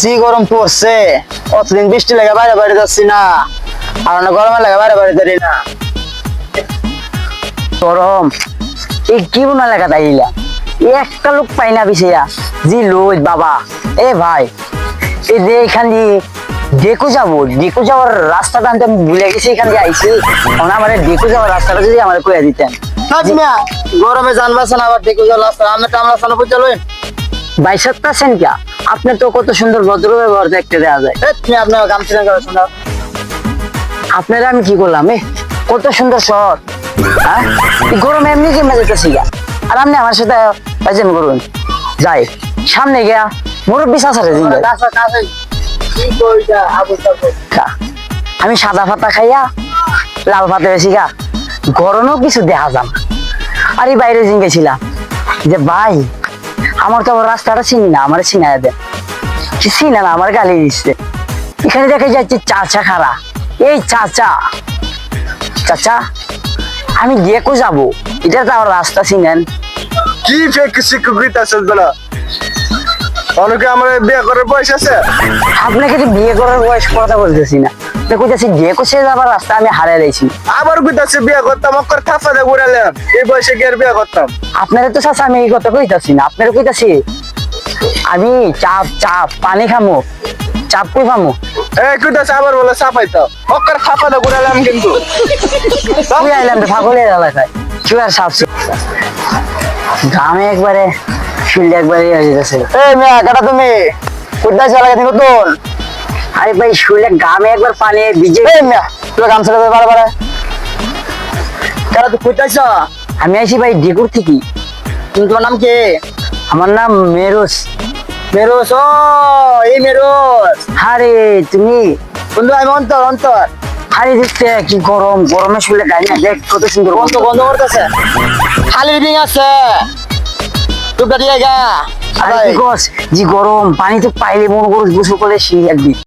জি গরম পড়ছে, কতদিন বৃষ্টি লেগে বাইরে বাইরে যাচ্ছি না, আর না গরমে লেগে বাইরে বাইরে যাই না। গরম এই কি বনা লাগা তাইলা একটা লোক পাই না বিছিয়া জি লই বাবা। এ ভাই এই যে এখান দিয়ে দেখো যাওয়ার রাস্তাটা আমি ভুলে গেছি, এখান দিয়ে আইছি। আমার দেখো যাওয়ার রাস্তাটা যদি আমার কইয়া দিতেন। গরমে জানবাছেন আবার দেখে যাও রাস্তা, আমি তো আমরা সানো বুঝতে লইন বাইসাত পাচ্ছেন কি আপনি তো কত সুন্দর ভদ্র ব্যবহার দেখতে দেওয়া যায়। তুমি আপনার গামছা করে শোনাও। আপনারা আমি কি করলাম কত সুন্দর শহর, হ্যাঁ এই গরমে এমনি কেমনে যেতেছি গা, আর আপনি আমার সাথে বাজেন করুন। যাই সামনে গিয়া মুরব্বী চাচারে দিন আমি সাদা পাতা খাইয়া লাল পাতা বেশি গা, গরমেও কিছু দেখা যান। আর এই বাইরে জিন গেছিলাম যে ভাই আমার তো আবার রাস্তাটা চিনি না, আমার চিনাই দেন। চিনি না আমার গালি দিচ্ছে। এখানে দেখে যাচ্ছি চাচা খারা, এই চাচা চাচা আমি দেখো যাবো, এটা তো আমার রাস্তা চিনেন। কি ফেক শিক্ষক আছে বলা, অনেকে আমার বিয়ে করার বয়স আছে। আপনাকে তো বিয়ে করার বয়স কথা বলতেছি না, কইতেছি বিয়ে করছে যাবার রাস্তা আমি হারিয়ে দিয়েছি। আবার কইতাছে বিয়ে করতাম, অকর থাপা দিয়ে ঘুরালাম, এই বয়সে গিয়ে বিয়ে করতাম। আপনারা তো চাচা আমি এই কথা কইতাছি না, আপনারা কইতাছি আমি চাপ চাপ পানি খামো, চাপ কই খামো। এই কইতাছে আবার বলে চাপাইতাম, অকর থাপা দিয়ে ঘুরালাম কিন্তু। তুই আইলাম রে পাগলের এলাকায়, কি আর সাপছে গ্রামে একবারে ফিল্ডে একবারে আসতেছে। এই মেয়া কাটা তুমি কোথায় চালাকে তুমি নতুন? আরে ভাই শুলে গ্রামে একবার পানি ভিজে। এই মেয়া তুই গামছা করে বারে বারে কাটা তুই কোথায়ছ? আমি আইছি ভাই ডেকুর থেকে। তোমার নাম কি? আমার নাম মেরুস। মেরোস? ও এই মেরোস। আরে তুমি বন্ধু আমি অন্তর অন্তর। আরে দেখতে কি গরম, গরমে শুলে গাড়ি না দেখ কত সুন্দর বন্ধ বন্ধ করতেছে, খালি রিং আছে টুকটা দিয়ে গা। আরে কি কস জি গরম পানি তো পাইলে মনে করো গোসল করে সেই একদিন।